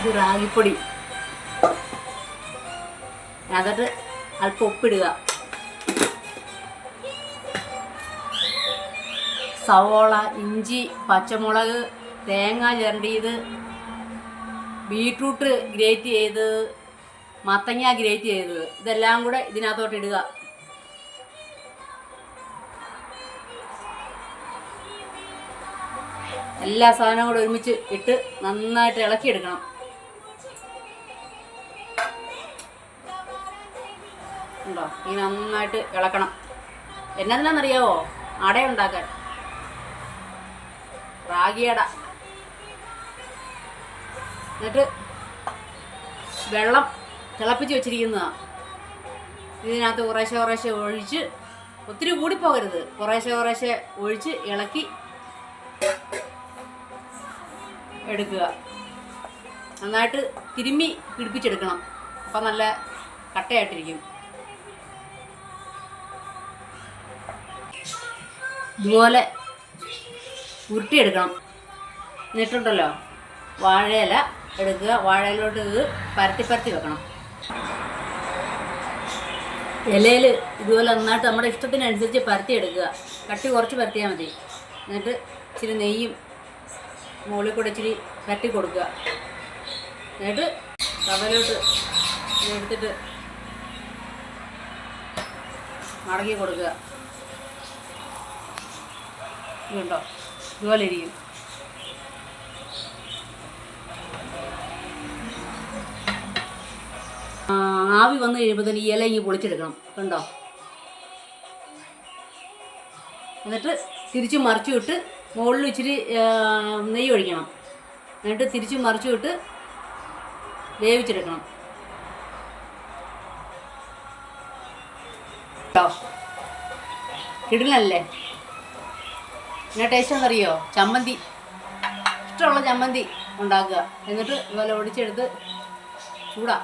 ഇത് റാഗിപ്പൊടി. എന്നിട്ട് അല്പം ഉപ്പിടുക. സവോള, ഇഞ്ചി, പച്ചമുളക്, തേങ്ങ ചിരണ്ടിയത്, ബീട്രൂട്ട് ഗ്രേറ്റ് ചെയ്ത്, മത്തങ്ങ ഗ്രേറ്റ് ചെയ്തത്, ഇതെല്ലാം കൂടെ ഇതിനകത്തോട്ട് ഇടുക. എല്ലാ സാധനവും കൂടെ ഒരുമിച്ച് ഇട്ട് നന്നായിട്ട് ഇളക്കിയെടുക്കണം. ഉണ്ടോ? ഈ നന്നായിട്ട് ഇളക്കണം. എന്നതിനാണെന്നറിയാവോ? അടയുണ്ടാക്കാൻ. റാഗിയട. എന്നിട്ട് വെള്ളം തിളപ്പിച്ച് വെച്ചിരിക്കുന്നതാണ്. ഇതിനകത്ത് കുറേശ്ശെ കുറേശ്ശെ ഒഴിച്ച്, ഒത്തിരി കൂടിപ്പോകരുത്, കുറേശ്ശെ കുറേശ്ശെ ഒഴിച്ച് ഇളക്കി എടുക്കുക. നന്നായിട്ട് തിരുമ്മി പിടിപ്പിച്ചെടുക്കണം. അപ്പം നല്ല കട്ടയായിട്ടിരിക്കും. ഇതുപോലെ ഉരുട്ടിയെടുക്കണം. എന്നിട്ടുണ്ടല്ലോ വാഴയില എടുക്കുക. വാഴയിലോട്ട് ഇത് പരത്തി പരത്തി വെക്കണം. ഇലയിൽ ഇതുപോലെ നന്നായിട്ട് നമ്മുടെ ഇഷ്ടത്തിനനുസരിച്ച് പരത്തി എടുക്കുക. കട്ടി കുറച്ച് പരത്തിയാൽ മതി. എന്നിട്ട് ഇച്ചിരി നെയ്യും മുകളിൽ കൂടെ ഇച്ചിരി തട്ടി കൊടുക്കുക. എന്നിട്ട് തവയിലോട്ട് എടുത്തിട്ട് മടക്കി കൊടുക്കുക. ഇതുണ്ടോ? ഇതുപോലെ ഇരിക്കും. ആവി വന്നു കഴിയുമ്പോൾ തന്നെ ഈ ഇല ഇങ്ങനെ പൊളിച്ചെടുക്കണം. കണ്ടോ? എന്നിട്ട് തിരിച്ച് മറിച്ചു വിട്ട് മുകളിൽ ഇച്ചിരി നെയ്യ് ഒഴിക്കണം. എന്നിട്ട് തിരിച്ച് മറിച്ചു വിട്ട് വേവിച്ചെടുക്കണം. കേട്ടോ? കിടിലല്ലേ? പിന്നെ ടേസ്റ്റ് എന്നറിയോ? ചമ്മന്തി, ഇഷ്ടമുള്ള ചമ്മന്തി ഉണ്ടാക്കുക. എന്നിട്ട് ഇതുപോലെ ഒടിച്ചെടുത്ത് ചൂടാ.